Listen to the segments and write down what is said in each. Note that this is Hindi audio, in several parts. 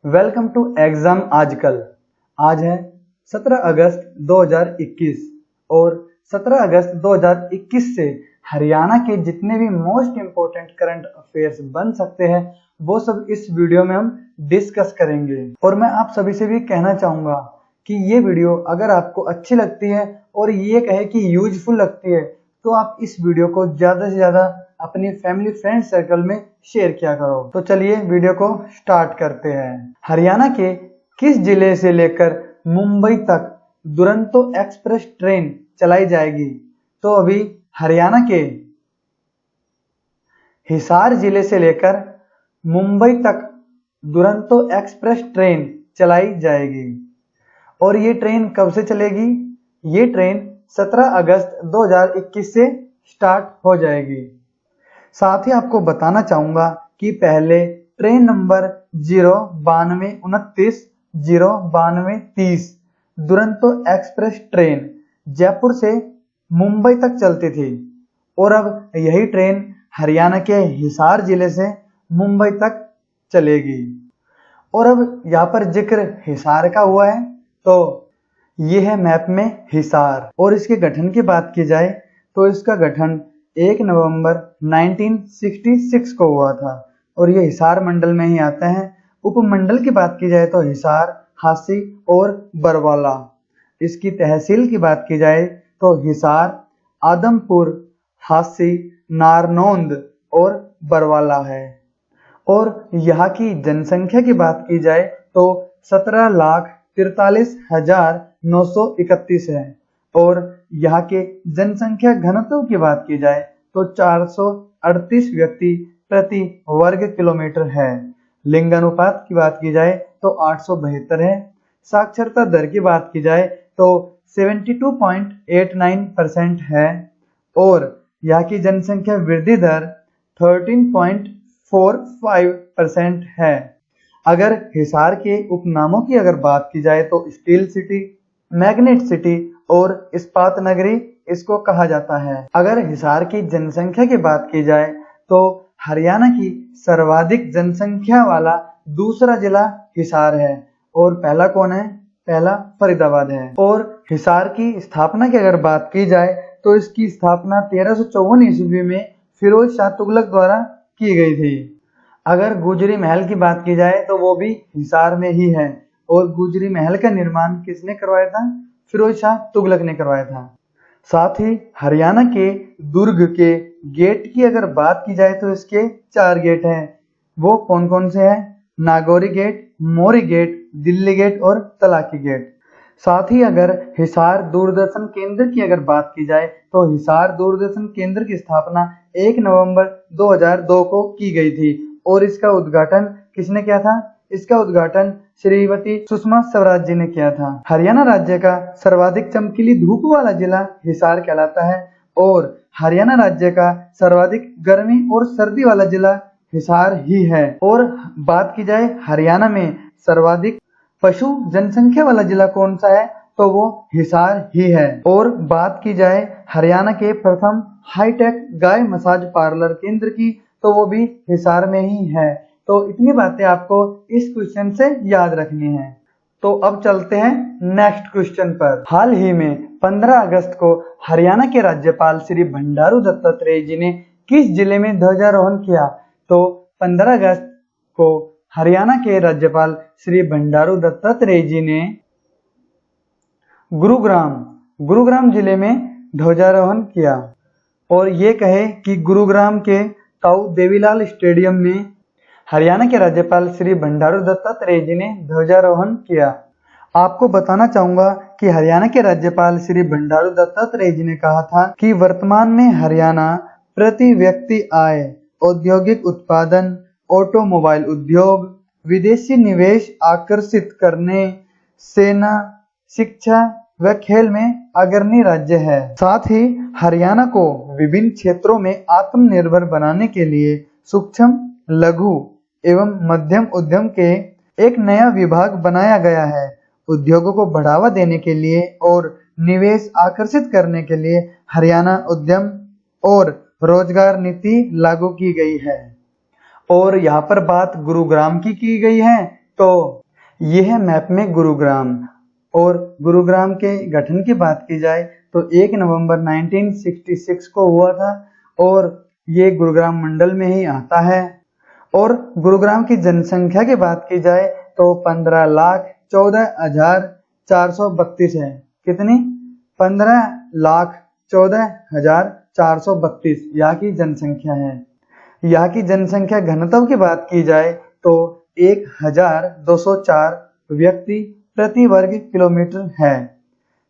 वेलकम टू एग्जाम आजकल। आज है 17 अगस्त 2021 और 17 अगस्त 2021 से हरियाणा के जितने भी मोस्ट इम्पोर्टेंट करंट अफेयर्स बन सकते हैं वो सब इस वीडियो में हम डिस्कस करेंगे। और मैं आप सभी से भी कहना चाहूँगा कि ये वीडियो अगर आपको अच्छी लगती है और ये कहे कि यूजफुल लगती है तो आप इस वीडियो को ज़्यादा से ज़्यादा अपनी फैमिली फ्रेंड सर्कल में शेयर किया करो। तो चलिए वीडियो को स्टार्ट करते हैं। हरियाणा के किस जिले से लेकर मुंबई तक दुरंतो एक्सप्रेस ट्रेन चलाई जाएगी? तो अभी हरियाणा के हिसार जिले से लेकर मुंबई तक दुरंतो एक्सप्रेस ट्रेन चलाई जाएगी। और ये ट्रेन कब से चलेगी? ये ट्रेन 17 अगस्त 2021 से स्टार्ट हो जाएगी। साथ ही आपको बताना चाहूँगा कि पहले train number 09229 09230 Duronto express train Jaipur से मुंबई तक चलती थी और अब यही ट्रेन हरियाणा के हिसार जिले से मुंबई तक चलेगी। और अब यहाँ पर जिक्र हिसार का हुआ है तो ये है मैप में हिसार। और इसके गठन की बात की जाए तो इसका गठन 1 नवंबर 1966 को हुआ था और ये हिसार मंडल में ही आता है। उपमंडल की बात की जाए तो हिसार, हांसी और बरवाला। इसकी तहसील की बात की जाए तो हिसार, आदमपुर, हांसी, नारनौंद और बरवाला है। और यहाँ की जनसंख्या की बात की जाए तो 17,43,931 है। और यहाँ के जनसंख्या घनत्व की बात की जाए तो 438 व्यक्ति प्रति वर्ग किलोमीटर है। लिंगानुपात की बात की जाए तो 872 है। साक्षरता दर की बात की जाए तो 72.89% है। और यहाँ की जनसंख्या वृद्धि दर 13.45% है। अगर हिसार के उपनामों की अगर बात की जाए तो स्टील सिटी, मैग्नेट सिटी और इस्पात नगरी इसको कहा जाता है। अगर हिसार की जनसंख्या की बात की जाए तो हरियाणा की सर्वाधिक जनसंख्या वाला दूसरा जिला हिसार है और पहला कौन है? पहला फरीदाबाद है। और हिसार की स्थापना की अगर बात की जाए तो इसकी स्थापना 1354 ईस्वी में फिरोज शाह तुगलक द्वारा की गई थी। अगर गुजरी महल की बात की जाए तो वो भी हिसार में ही है और गुजरी महल का निर्माण किसने करवाया था? फिरोज शाह तुगलक ने करवाया था। साथ ही हरियाणा के दुर्ग के गेट की अगर बात की जाए तो इसके 4 गेट हैं। वो कौन कौन से हैं? नागौरी गेट, मोरी गेट, दिल्ली गेट और तलाकी गेट। साथ ही अगर हिसार दूरदर्शन केंद्र की अगर बात की जाए तो हिसार दूरदर्शन केंद्र की स्थापना 1 नवंबर 2002 को की गई थी और इसका उद्घाटन किसने किया था? इसका उद्घाटन श्रीमती सुषमा स्वराज जी ने किया था। हरियाणा राज्य का सर्वाधिक चमकीली धूप वाला जिला हिसार कहलाता है और हरियाणा राज्य का सर्वाधिक गर्मी और सर्दी वाला जिला हिसार ही है। और बात की जाए हरियाणा में सर्वाधिक पशु जनसंख्या वाला जिला कौन सा है? तो वो हिसार ही है। और बात की जाए हरियाणा के प्रथम हाईटेक गाय मसाज पार्लर केंद्र की तो वो भी हिसार में ही है। तो इतनी बातें आपको इस क्वेश्चन से याद रखनी है। तो अब चलते हैं नेक्स्ट क्वेश्चन पर। हाल ही में 15 अगस्त को हरियाणा के राज्यपाल श्री बंडारू दत्तात्रेय जी ने किस जिले में ध्वजारोहण किया? तो 15 अगस्त को हरियाणा के राज्यपाल श्री बंडारू दत्तात्रेय जी ने गुरुग्राम जिले में ध्वजारोहण किया। और ये कहे कि गुरुग्राम के ताऊ देवीलाल स्टेडियम में हरियाणा के राज्यपाल श्री बंडारू दत्तात्रेय जी ने ध्वजारोहण किया। आपको बताना चाहूंगा कि हरियाणा के राज्यपाल श्री बंडारू दत्तात्रेय जी ने कहा था कि वर्तमान में हरियाणा प्रति व्यक्ति आय, औद्योगिक उत्पादन, ऑटोमोबाइल उद्योग, विदेशी निवेश आकर्षित करने, सेना, शिक्षा व खेल में अग्रणी राज्य है। साथ ही हरियाणा को विभिन्न क्षेत्रों में आत्मनिर्भर बनाने के लिए सूक्ष्म, लघु एवं मध्यम उद्यम के एक नया विभाग बनाया गया है। उद्योगों को बढ़ावा देने के लिए और निवेश आकर्षित करने के लिए हरियाणा उद्यम और रोजगार नीति लागू की गई है। और यहाँ पर बात गुरुग्राम की गई है तो यह है मैप में गुरुग्राम। और गुरुग्राम के गठन की बात की जाए तो 1 नवंबर 1966 को हुआ था और ये गुरुग्राम मंडल में ही आता है। और गुरुग्राम की जनसंख्या की बात की जाए तो 15,14,432 है। कितनी? 15,14,432 यहाँ की जनसंख्या है। यहाँ की जनसंख्या घनत्व की बात की जाए तो 1,204 व्यक्ति प्रति वर्ग किलोमीटर है।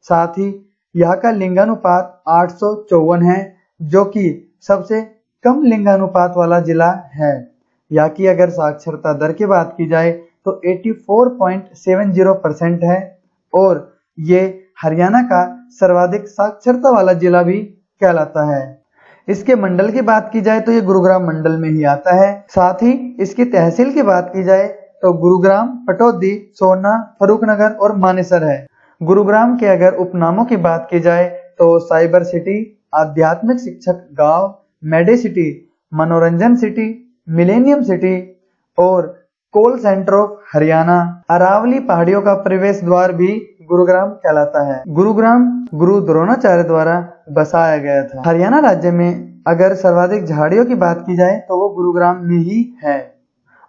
साथ ही यहाँ का लिंगानुपात 854 है, जो कि सबसे कम लिंगानुपात वाला जिला है। यहाँ की अगर साक्षरता दर की बात की जाए तो 84.70% है और ये हरियाणा का सर्वाधिक साक्षरता वाला जिला भी कहलाता है। इसके मंडल की बात की जाए तो ये गुरुग्राम मंडल में ही आता है। साथ ही इसकी तहसील की बात की जाए तो गुरुग्राम, पटौदी, सोना, फरूखनगर और मानेसर है। गुरुग्राम के अगर उपनामों की बात की जाए तो साइबर सिटी, आध्यात्मिक शिक्षक गांव, मेडिसिटी, मनोरंजन सिटी, मिलेनियम सिटी और कोल सेंटर ऑफ हरियाणा। अरावली पहाड़ियों का प्रवेश द्वार भी गुरुग्राम कहलाता है। गुरुग्राम गुरु द्रोणाचार्य द्वारा बसाया गया था। हरियाणा राज्य में अगर सर्वाधिक झाड़ियों की बात की जाए तो वो गुरुग्राम में ही है।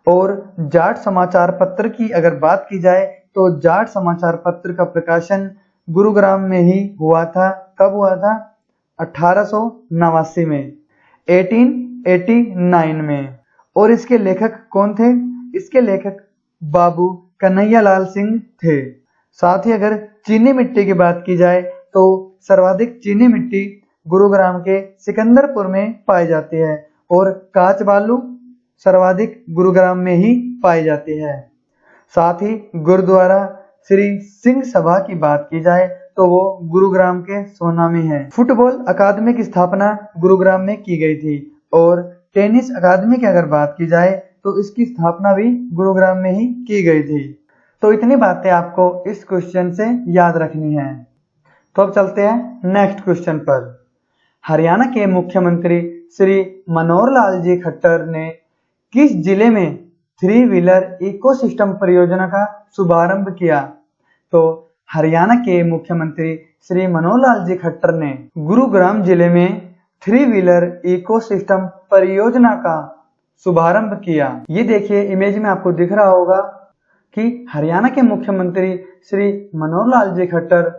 और जाट समाचार पत्र की अगर बात की जाए तो जाट समाचार पत्र का प्रकाशन गुरुग्राम में ही हुआ था। कब हुआ था? 1889 में, 1889 में। और इसके लेखक कौन थे? इसके लेखक बाबू कन्हैयालाल सिंह थे। साथ ही अगर चीनी मिट्टी की बात की जाए तो सर्वाधिक चीनी मिट्टी गुरुग्राम के सिकंदरपुर में पाई जाती है और कांच बालू सर्वाधिक गुरुग्राम में ही पाई जाती है। साथ ही गुरुद्वारा श्री सिंह सभा की बात की जाए तो वो गुरुग्राम के सोना में है। फुटबॉल अकादमी की स्थापना गुरुग्राम में की गई थी और टेनिस अकादमी की अगर बात की जाए तो इसकी स्थापना भी गुरुग्राम में ही की गई थी। तो इतनी बातें आपको इस क्वेश्चन से याद रखनी है। तो अब चलते हैं नेक्स्ट क्वेश्चन पर। हरियाणा के मुख्यमंत्री श्री मनोहर लाल जी खट्टर ने किस जिले में 3 व्हीलर इकोसिस्टम परियोजना का शुभारंभ किया? तो हरियाणा के मुख्यमंत्री श्री मनोहर लाल जी खट्टर ने गुरुग्राम जिले में 3 व्हीलर इकोसिस्टम परियोजना का शुभारंभ किया। ये देखिए इमेज में आपको दिख रहा होगा कि हरियाणा के मुख्यमंत्री श्री मनोहर लाल जी खट्टर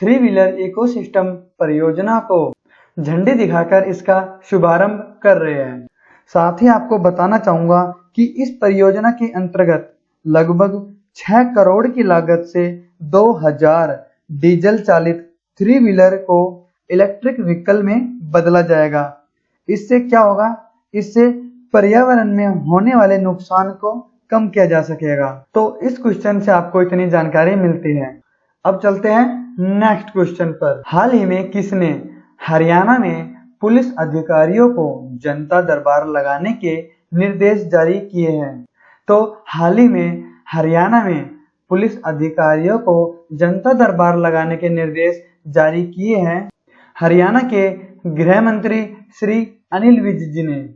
3 व्हीलर इकोसिस्टम परियोजना को झंडी दिखाकर इसका शुभारंभ कर रहे हैं। साथ ही आपको बताना चाहूंगा कि इस परियोजना के अंतर्गत लगभग 6 करोड़ की लागत से 2000 डीजल चालित 3 व्हीलर को इलेक्ट्रिक व्हीकल में बदला जाएगा। इससे क्या होगा? इससे पर्यावरण में होने वाले नुकसान को कम किया जा सकेगा। तो इस क्वेश्चन से आपको इतनी जानकारी मिलती है। अब चलते हैं नेक्स्ट क्वेश्चन पर। हाल ही में किसने हरियाणा में पुलिस अधिकारियों को जनता दरबार लगाने के निर्देश जारी किए हैं? तो हाल ही में हरियाणा में पुलिस अधिकारियों को जनता दरबार लगाने के निर्देश जारी किए हैं हरियाणा के गृह मंत्री श्री अनिल विज जी ने।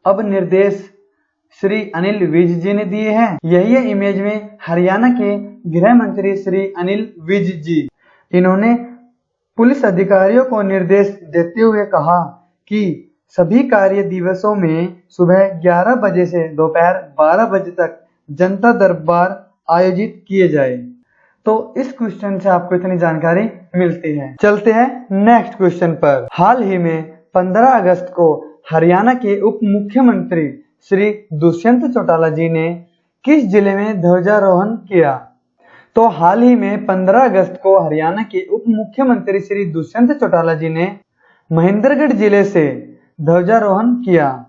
अब निर्देश श्री अनिल विज जी ने दिए हैं। यही है इमेज में हरियाणा के गृह मंत्री श्री अनिल विज जी। इन्होंने पुलिस अधिकारियों को निर्देश देते हुए कहा कि सभी कार्य दिवसों में सुबह 11 बजे से दोपहर 12 बजे तक जनता दरबार आयोजित किए जाए। तो इस क्वेश्चन से आपको इतनी जानकारी मिलती है। चलते हैं नेक्स्ट क्वेश्चन पर। हाल ही में 15 अगस्त को हरियाणा के उप मुख्यमंत्री श्री दुष्यंत चौटाला जी ने किस जिले में ध्वजारोहण किया? तो हाल ही में 15 अगस्त को हरियाणा के उप मुख्यमंत्री श्री दुष्यंत चौटाला जी ने महेंद्रगढ़ जिले से ध्वजारोहण किया।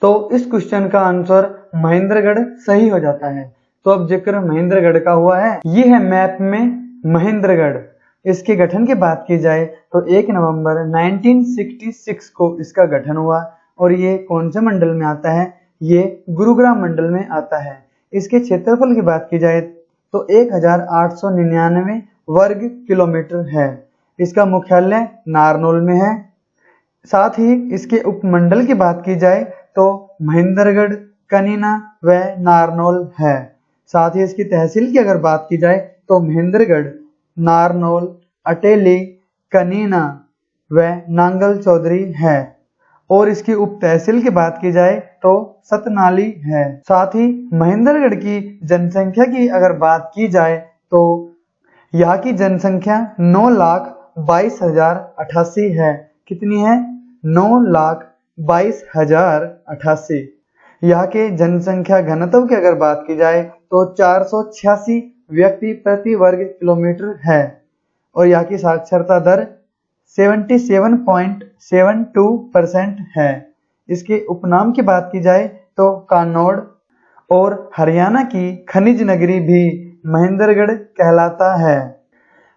तो इस क्वेश्चन का आंसर महेंद्रगढ़ सही हो जाता है। तो अब जिक्र महेंद्रगढ़ का हुआ है। ये है मैप में महेंद्रगढ़। इसके गठन की बात की जाए तो 1 नवंबर 1966 को इसका गठन हुआ और ये कौन से मंडल में आता है? ये गुरुग्राम मंडल में आता है। इसके क्षेत्रफल की बात की जाए तो 1899 वर्ग किलोमीटर है। इसका मुख्यालय नारनौल में है। साथ ही इसके उपमंडल की बात की जाए तो महेंद्रगढ़, कनीना व नारनौल है। साथ ही इसकी तहसील की अगर बात की जाए तो महेंद्रगढ़, नारनौल, अटेली, कनीना व नांगल चौधरी है। और इसकी उप तहसील की बात की जाए तो सतनाली है। साथ ही महेंद्रगढ़ की जनसंख्या की अगर बात की जाए तो यहाँ की जनसंख्या 9,22,088 है। कितनी है? 9,22,088। यहाँ के जनसंख्या घनत्व की अगर बात की जाए तो 486 व्यक्ति प्रति वर्ग किलोमीटर है। और यहाँ की साक्षरता दर 77.72% है। इसके उपनाम की बात की जाए तो कानौड़ और हरियाणा की खनिज नगरी भी महेंद्रगढ़ कहलाता है।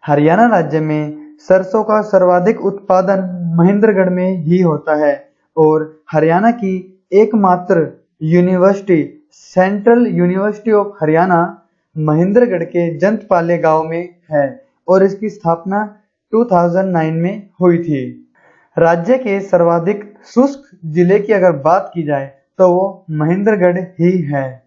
हरियाणा राज्य में सरसों का सर्वाधिक उत्पादन महेंद्रगढ़ में ही होता है और हरियाणा की एकमात्र university central university of Haryana Mahendragarh के जंतपाले गांव में है और इसकी स्थापना 2009 में हुई थी। राज्य के सर्वाधिक शुष्क जिले की अगर बात की जाए तो वो महेंद्रगढ़ ही है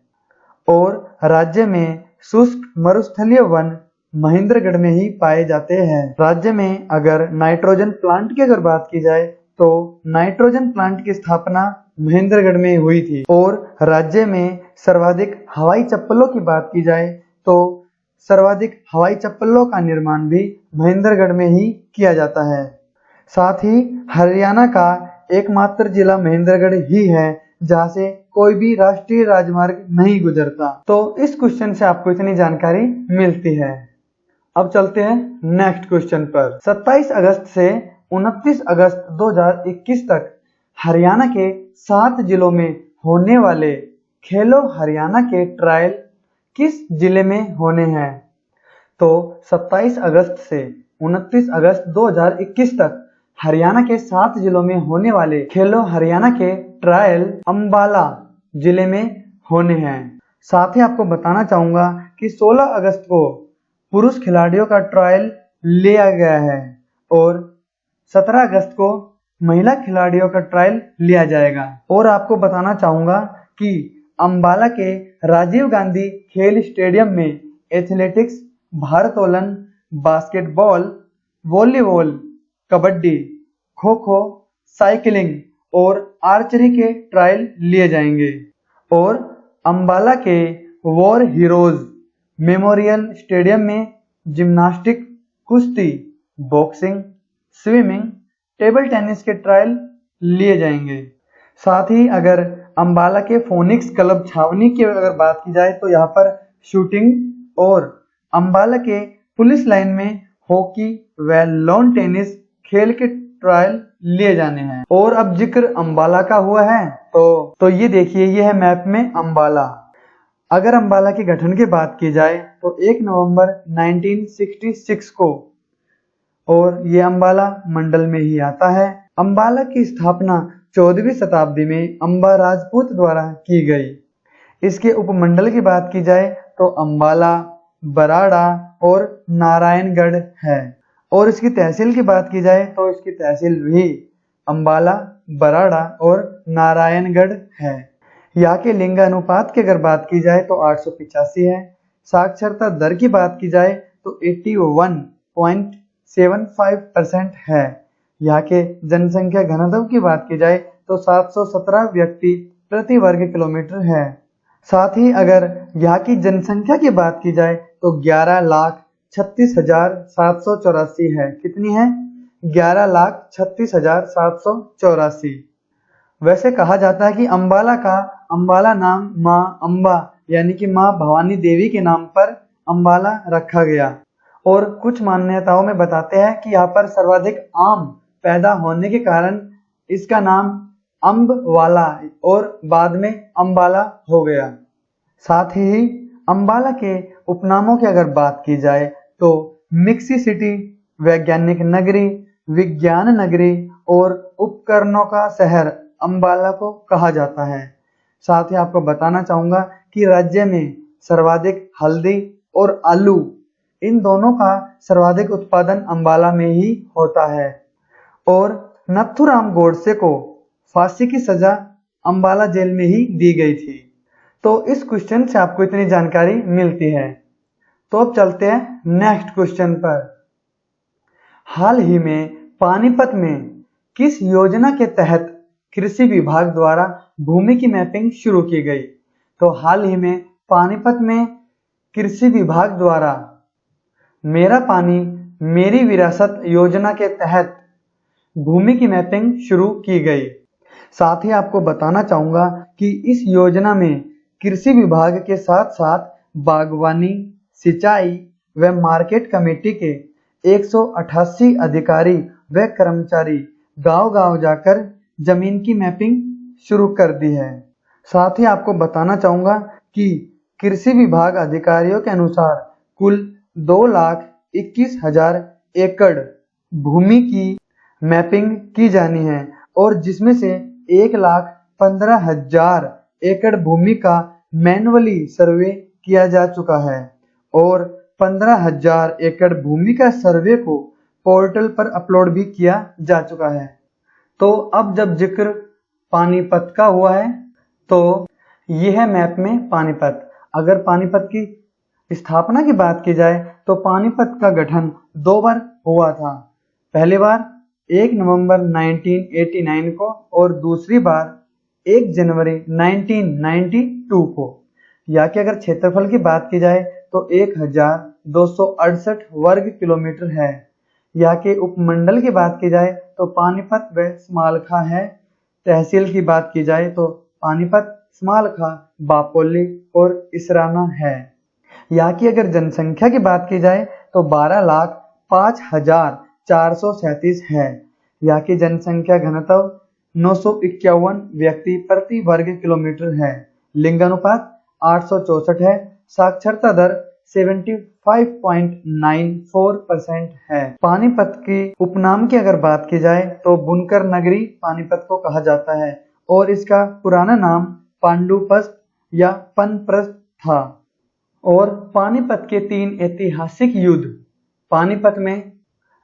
और राज्य में शुष्क मरुस्थलीय वन महेंद्रगढ़ में ही पाए जाते हैं। राज्य में अगर नाइट्रोजन प्लांट की अगर बात की जाए तो नाइट्रोजन प्लांट की स्थापना महेंद्रगढ़ में हुई थी। और राज्य में सर्वाधिक हवाई चप्पलों की बात की जाए तो सर्वाधिक हवाई चप्पलों का निर्माण भी महेंद्रगढ़ में ही किया जाता है। साथ ही हरियाणा का एकमात्र जिला महेंद्रगढ़ ही है जहां से कोई भी राष्ट्रीय राजमार्ग नहीं गुजरता। तो इस क्वेश्चन से आपको इतनी जानकारी मिलती है। अब चलते हैं नेक्स्ट क्वेश्चन पर। 27 अगस्त से 29 अगस्त 2021 तक हरियाणा के 7 जिलों में होने वाले खेलो हरियाणा के ट्रायल किस जिले में होने हैं? तो 27 अगस्त से 29 अगस्त 2021 तक हरियाणा के 7 जिलों में होने वाले खेलो हरियाणा के ट्रायल अंबाला जिले में होने हैं। साथ ही आपको बताना चाहूंगा कि 16 अगस्त को पुरुष खिलाड़ियों का ट्रायल लिया गया है और 17 अगस्त को महिला खिलाड़ियों का ट्रायल लिया जाएगा। और आपको बताना चाहूंगा कि अंबाला के राजीव गांधी खेल स्टेडियम में एथलेटिक्स, भारोत्तोलन, basketball, volleyball, kabaddi, kho kho, cycling और आर्चरी के ट्रायल लिए जाएंगे। और अंबाला के वॉर हीरोज मेमोरियल स्टेडियम में जिम्नास्टिक, कुश्ती, बॉक्सिंग, स्विमिंग, टेबल टेनिस के ट्रायल लिए जाएंगे। साथ ही अगर अंबाला के फोनिक्स क्लब छावनी की अगर बात की जाए तो यहाँ पर शूटिंग और अंबाला के पुलिस लाइन में हॉकी व लॉन टेनिस खेल के ट्रायल लिए जाने हैं। और अब जिक्र अंबाला का हुआ है तो ये देखिए, ये है मैप में अंबाला। अगर अंबाला के गठन की बात की जाए तो 1 नवंबर 1966 को, और ये अंबाला मंडल में ही आता है। अंबाला की स्थापना 14वीं शताब्दी में अंबा राजपूत द्वारा की गई। इसके उपमंडल की बात की जाए तो अंबाला, बराड़ा और नारायणगढ़ है। और इसकी तहसील की बात की जाए तो इसकी तहसील भी अंबाला, बराड़ा और नारायणगढ़ है। यहाँ के लिंग अनुपात की अगर बात की जाए तो 885 है। साक्षरता दर की बात की जाए तो 81.75% है। यहाँ के जनसंख्या घनत्व की बात की जाए तो 717 व्यक्ति प्रति वर्ग किलोमीटर है। साथ ही अगर यहाँ की जनसंख्या की बात की जाए तो 11,36,784 है। कितनी है? 11,36,784। वैसे कहा जाता है कि अंबाला नाम माँ अंबा यानी कि माँ भवानी देवी के नाम पर अंबाला रखा गया। और कुछ मान्यताओं में बताते हैं कि यहाँ पर सर्वाधिक आम पैदा होने के कारण इसका नाम अम्बवाला और बाद में अंबाला हो गया। साथ ही अंबाला के उपनामों की अगर बात की जाए तो मिक्सी सिटी, वैज्ञानिक नगरी, विज्ञान नगरी और उपकरणों का शहर अंबाला को कहा जाता है। साथ ही आपको बताना चाहूंगा कि राज्य में सर्वाधिक हल्दी और आलू, इन दोनों का सर्वाधिक उत्पादन अंबाला में ही होता है। और नथुराम गोडसे को फांसी की सजा अंबाला जेल में ही दी गई थी। तो इस क्वेश्चन से आपको इतनी जानकारी मिलती है। तो अब चलते हैं नेक्स्ट क्वेश्चन पर। हाल ही में पानीपत में किस योजना के तहत कृषि विभाग द्वारा भूमि की मैपिंग शुरू की गई? तो हाल ही में पानीपत में कृषि विभाग द्वारा मेरा पानी मेरी विरासत योजना के तहत भूमि की मैपिंग शुरू की गई। साथ ही आपको बताना चाहूंगा कि इस योजना में कृषि विभाग के साथ साथ बागवानी, सिंचाई व मार्केट कमेटी के 188 अधिकारी व कर्मचारी गांव-गांव जाकर जमीन की मैपिंग शुरू कर दी है। साथ ही आपको बताना चाहूंगा कि कृषि विभाग अधिकारियों के अनुसार कुल 2,21,000 एकड़ भूमि की मैपिंग की जानी है और जिसमें से 1,15,000 एकड़ भूमि का मैन्युअली सर्वे किया जा चुका है और 15,000 एकड़ भूमि का सर्वे को पोर्टल पर अपलोड भी किया जा चुका है। तो अब जब जिक्र पानीपत का हुआ है तो यह है मैप में पानीपत। अगर पानीपत की स्थापना की बात की जाए तो पानीपत का गठन 2 बार हुआ था। पहली बार 1 नवंबर 1989 को और दूसरी बार 1 जनवरी 1992 को। यहाँ के अगर क्षेत्रफल की बात की जाए तो 1,268 वर्ग किलोमीटर है। यहाँ के उपमंडल की बात की जाए तो पानीपत व समालखा है। तहसील की बात की जाए तो पानीपत, समालखा, बापोली और इसराना है। यहाँ की अगर जनसंख्या की बात की जाए तो 12,05,437 है। यहाँ की जनसंख्या घनत्व 951 व्यक्ति प्रति वर्ग किलोमीटर है। लिंगानुपात 864 है। साक्षरता दर 75.94% है। पानीपत की उपनाम की अगर बात की जाए तो बुनकर नगरी पानीपत को कहा जाता है और इसका पुराना नाम पांडुपस्त या पनप्रस्थ था। और पानीपत के 3 ऐतिहासिक युद्ध पानीपत में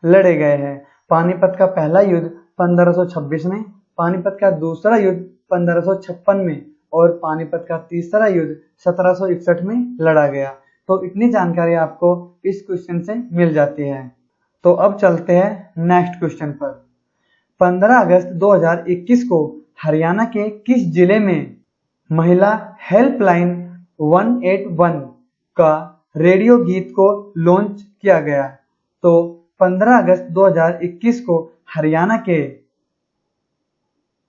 लड़े गए हैं। पानीपत का पहला युद्ध 1526 में, पानीपत का दूसरा युद्ध 1556 में और पानीपत का तीसरा युद्ध 1761 में लड़ा गया। तो इतनी जानकारी आपको इस क्वेश्चन से मिल जाती है। तो अब चलते हैं नेक्स्ट क्वेश्चन पर। 15 अगस्त 2021 को हरियाणा के किस जिले में महिला हेल्पलाइन 181 का रेडियो गीत को लॉन्च किया गया? तो 15 अगस्त 2021 को हरियाणा के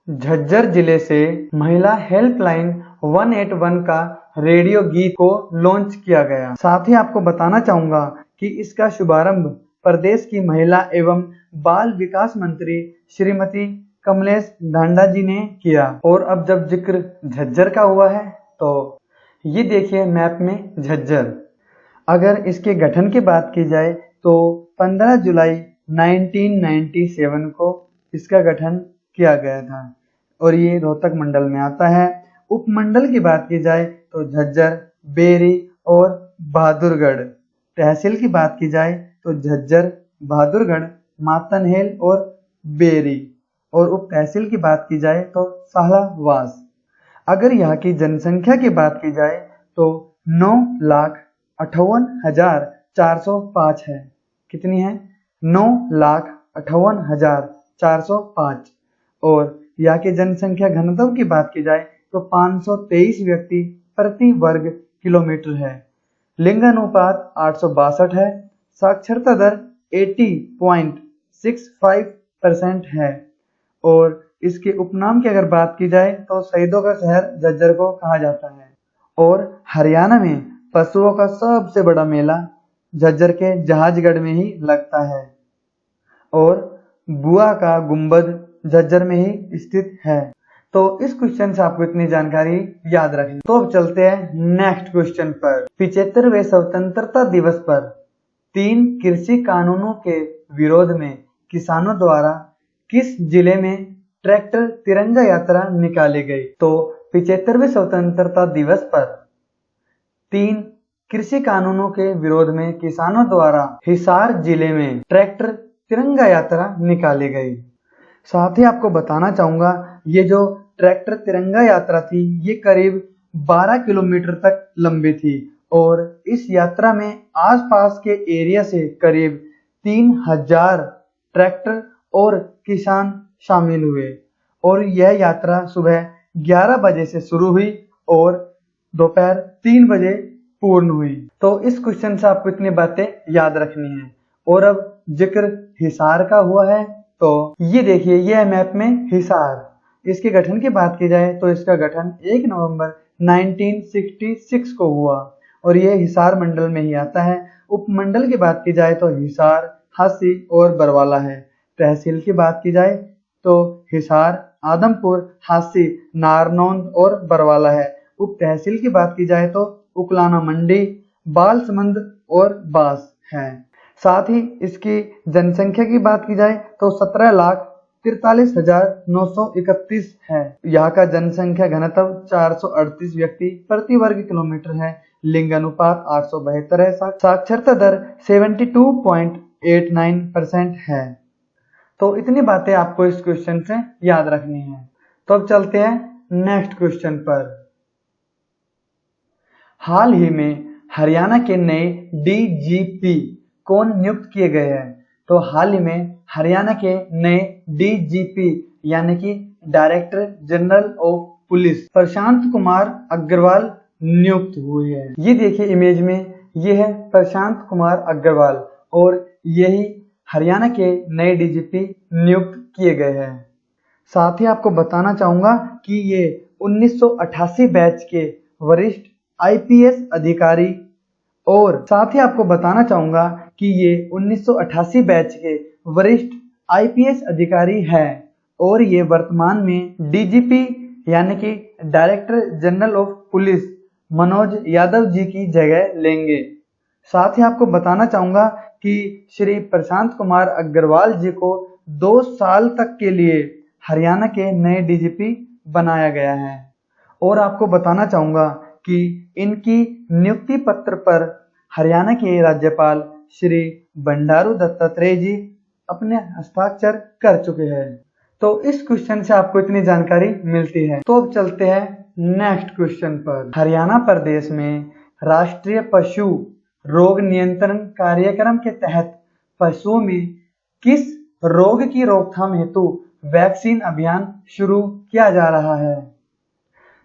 झज्जर जिले से महिला हेल्पलाइन 181 का रेडियो गीत को लॉन्च किया गया। साथ ही आपको बताना चाहूंगा कि इसका शुभारंभ प्रदेश की महिला एवं बाल विकास मंत्री श्रीमती कमलेश ढांडा जी ने किया। और अब जब जिक्र झज्जर का हुआ है तो ये देखिए मैप में झज्जर। अगर इसके गठन की बात की जाए तो 15 जुलाई 1997 को इसका गठन किया गया था और ये रोहतक मंडल में आता है। उपमंडल की बात की जाए तो झज्जर, बेरी और बहादुरगढ़। तहसील की बात की जाए तो झज्जर, बहादुरगढ़, मातनहेल और बेरी। और उप तहसील की बात की जाए तो साहलावास। अगर यहाँ की जनसंख्या की बात की जाए तो 9,58,405 है। कितनी है? 9,58,405। और यहाँ की जनसंख्या घनत्व की बात की जाए तो 523 व्यक्ति प्रति वर्ग किलोमीटर है। लिंगानुपात 862 है। साक्षरता दर 80.65% है। और इसके उपनाम की अगर बात की जाए तो शहीदों का शहर झज्जर को कहा जाता है। और हरियाणा में पशुओं का सबसे बड़ा मेला झज्जर के जहाजगढ़ में ही लगता है और बुआ का गुंबद झज्जर में ही स्थित है। तो इस क्वेश्चन से आपको इतनी जानकारी याद रखनी। तो अब चलते हैं नेक्स्ट क्वेश्चन पर। 75वें स्वतंत्रता दिवस पर 3 कृषि कानूनों के विरोध में किसानों द्वारा किस जिले में ट्रैक्टर तिरंगा यात्रा निकाली गई? तो 75वें स्वतंत्रता दिवस पर 3 कृषि कानूनों के विरोध में किसानों द्वारा हिसार जिले में ट्रैक्टर तिरंगा यात्रा निकाली गई। साथ ही आपको बताना चाहूंगा ये जो ट्रैक्टर तिरंगा यात्रा थी ये करीब 12 किलोमीटर तक लंबी थी और इस यात्रा में आसपास के एरिया से करीब 3000 ट्रैक्टर और किसान शामिल हुए और यह यात्रा सुबह 11 बजे से शुरू हुई और दोपहर 3 बजे पूर्ण हुई। तो इस क्वेश्चन से आपको इतनी बातें याद रखनी है। और अब जिक्र हिसार का हुआ है, तो ये देखिए, यह मैप में हिसार। इसके गठन की बात की जाए तो इसका गठन 1 नवंबर 1966 को हुआ और यह हिसार मंडल में ही आता है। उपमंडल की बात की जाए तो हिसार, हांसी और बरवाला है। तहसील की बात की जाए तो हिसार, आदमपुर, हांसी, नारनौंद और बरवाला है। उप तहसील की बात की जाए तो उकलाना मंडी, बालसमंद और बास है। साथ ही इसकी जनसंख्या की बात की जाए तो 17,43,931 है। यहाँ का जनसंख्या घनत्व 438 व्यक्ति प्रति वर्ग किलोमीटर है। लिंग अनुपात 872 है। साक्षरता दर 72.89% है। तो इतनी बातें आपको इस क्वेश्चन से याद रखनी है। तो अब चलते हैं नेक्स्ट क्वेश्चन पर। हाल ही में हरियाणा के नए डीजीपी कौन नियुक्त किए गए हैं? तो हाल ही में हरियाणा के नए डीजीपी यानी कि director general of police Prashant Kumar Agarwal नियुक्त हुए हैं। ये देखिए इमेज में, ये है प्रशांत कुमार अग्रवाल और यही हरियाणा के नए डीजीपी नियुक्त किए गए हैं। साथ ही आपको बताना चाहूंगा कि ये 1988 बैच के वरिष्ठ आईपीएस अधिकारी और साथ ही आपको बताना चाहूंगा कि ये 1988 बैच के वरिष्ठ आईपीएस अधिकारी हैं और ये वर्तमान में डीजीपी यानी कि director general of police Manoj Yadav ji की जगह लेंगे। साथ ही आपको बताना चाहूंगा कि श्री प्रशांत कुमार अग्रवाल जी को 2 साल तक के लिए हरियाणा के नए डीजीपी बनाया गया है। और आपको बताना चाहूंगा कि इनकी नियुक्ति पत्र पर हरियाणा के राज्यपाल श्री बंडारू दत्तात्रेय जी अपने हस्ताक्षर कर चुके हैं। तो इस क्वेश्चन से आपको इतनी जानकारी मिलती है। तो अब चलते हैं नेक्स्ट क्वेश्चन पर। हरियाणा प्रदेश में राष्ट्रीय पशु रोग नियंत्रण कार्यक्रम के तहत पशुओं में किस रोग की रोकथाम हेतु वैक्सीन अभियान शुरू किया जा रहा है?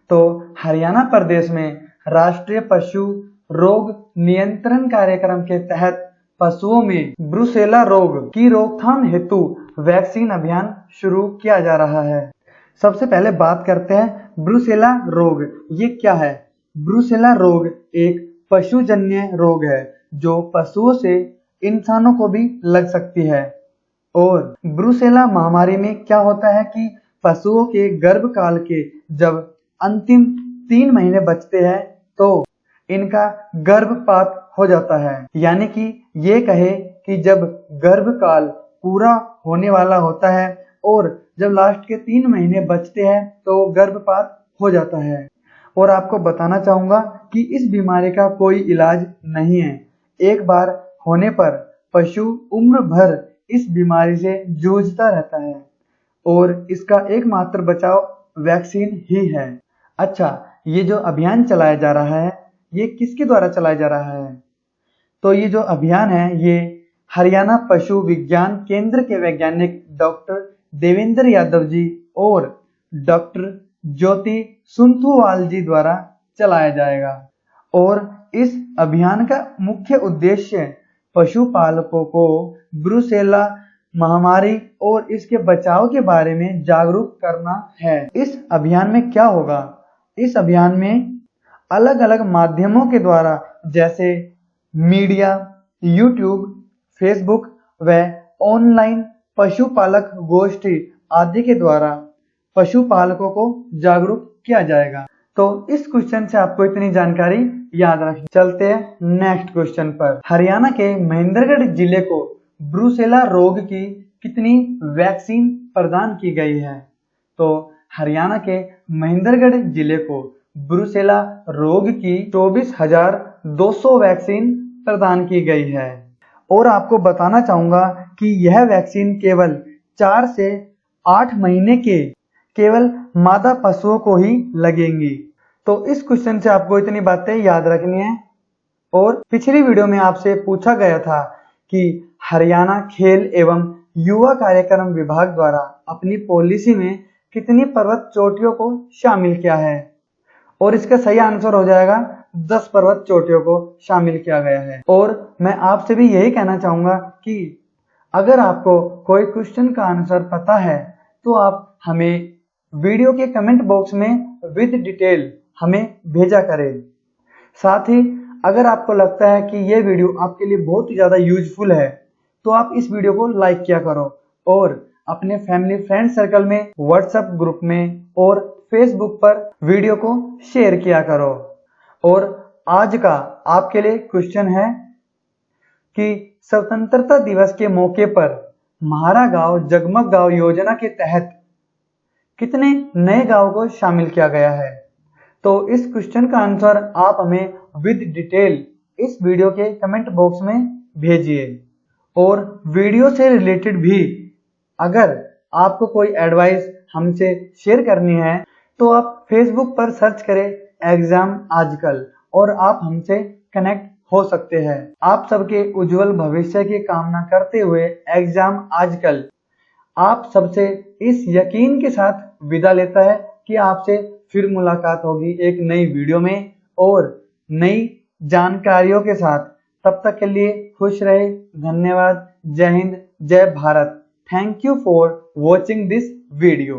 तो हरियाणा प्रदेश में राष्ट्रीय पशु रोग नियंत्रण कार्यक्रम के तहत पशुओं में ब्रुसेला रोग की रोकथाम हेतु वैक्सीन अभियान शुरू किया जा रहा है। सबसे पहले बात करते हैं ब्रुसेला रोग। ये क्या है? ब्रुसेला रोग एक पशुजन्य रोग है जो पशुओं से इंसानों को भी लग सकती है। और ब्रुसेला महामारी में क्या होता है कि पशुओं के गर्भकाल के जब अंतिम 3 महीने बचते हैं तो इनका गर्भपात हो जाता है। यानी कि ये कहे कि जब गर्भकाल पूरा होने वाला होता है और जब लास्ट के 3 महीने बचते हैं तो गर्भपात हो जाता है। और आपको बताना चाहूंगा कि इस बीमारी का कोई इलाज नहीं है। एक बार होने पर पशु उम्र भर इस बीमारी से जूझता रहता है और इसका एकमात्र बचाव वैक्सीन ही है। अच्छा, ये जो अभियान चलाया जा रहा है ये किसके द्वारा चलाया जा रहा है? तो ये जो अभियान है ये हरियाणा पशु विज्ञान केंद्र के वैज्ञानिक डॉक्टर देवेंद्र यादव जी और डॉक्टर ज्योति सुंथुवाल जी द्वारा चलाया जाएगा। और इस अभियान का मुख्य उद्देश्य पशुपालकों को ब्रुसेला महामारी और इसके बचाव के बारे में जागरूक करना है। इस अभियान में क्या होगा? इस अभियान में अलग अलग माध्यमों के द्वारा जैसे मीडिया, यूट्यूब, फेसबुक व ऑनलाइन पशुपालक गोष्ठी आदि के द्वारा पशुपालकों को जागरूक किया जाएगा। तो इस क्वेश्चन से आपको इतनी जानकारी याद रखनी। चलते हैं नेक्स्ट क्वेश्चन पर। हरियाणा के महेंद्रगढ़ जिले को ब्रुसेला रोग की कितनी वैक्सीन प्रदान की गई है? तो हरियाणा के महेंद्रगढ़ जिले को ब्रुसेला रोग की 24,200 वैक्सीन प्रदान की गई है। और आपको बताना चाहूंगा कि यह वैक्सीन केवल 4 से 8 महीने के केवल मादा पशुओं को ही लगेंगी। तो तो इस क्वेश्चन से आपको इतनी बातें याद रखनी है। और पिछली वीडियो में आपसे पूछा गया था कि हरियाणा खेल एवं युवा कार्यक्रम विभाग द्वारा अपनी पॉलिसी में कितनी पर्वत चोटियों को शामिल किया है, और इसका सही आंसर हो जाएगा 10 पर्वत चोटियों को शामिल किया गया है। और मैं आपसे भी यही कहना चाहूंगा कि अगर आपको कोई क्वेश्चन का आंसर पता है तो आप हमें वीडियो के कमेंट बॉक्स में विद डिटेल हमें भेजा करें। साथ ही अगर आपको लगता है कि ये वीडियो आपके लिए बहुत ही ज्यादा यूजफुल है तो आप इस वीडियो को लाइक किया करो और अपने फैमिली फ्रेंड सर्कल में, व्हाट्सएप ग्रुप में और फेसबुक पर वीडियो को शेयर किया करो। और आज का आपके लिए क्वेश्चन है कि स्वतंत्रता दिवस के मौके पर म्हारा गांव जगमग गांव योजना के तहत कितने नए गांव को शामिल किया गया है। तो इस क्वेश्चन का आंसर आप हमें विद डिटेल इस वीडियो के कमेंट बॉक्स में भेजिए। और वीडियो से रिलेटेड भी अगर आपको कोई एडवाइस हमसे शेयर करनी है तो आप फेसबुक पर सर्च करें एग्जाम आजकल और आप हमसे कनेक्ट हो सकते हैं। आप सबके उज्जवल भविष्य की कामना करते हुए एग्जाम आजकल आप सबसे इस यकीन के साथ विदा लेता है कि आपसे फिर मुलाकात होगी एक नई वीडियो में और नई जानकारियों के साथ। तब तक के लिए खुश रहे। धन्यवाद। जय हिंद, जय Bharat. Thank you for watching this video.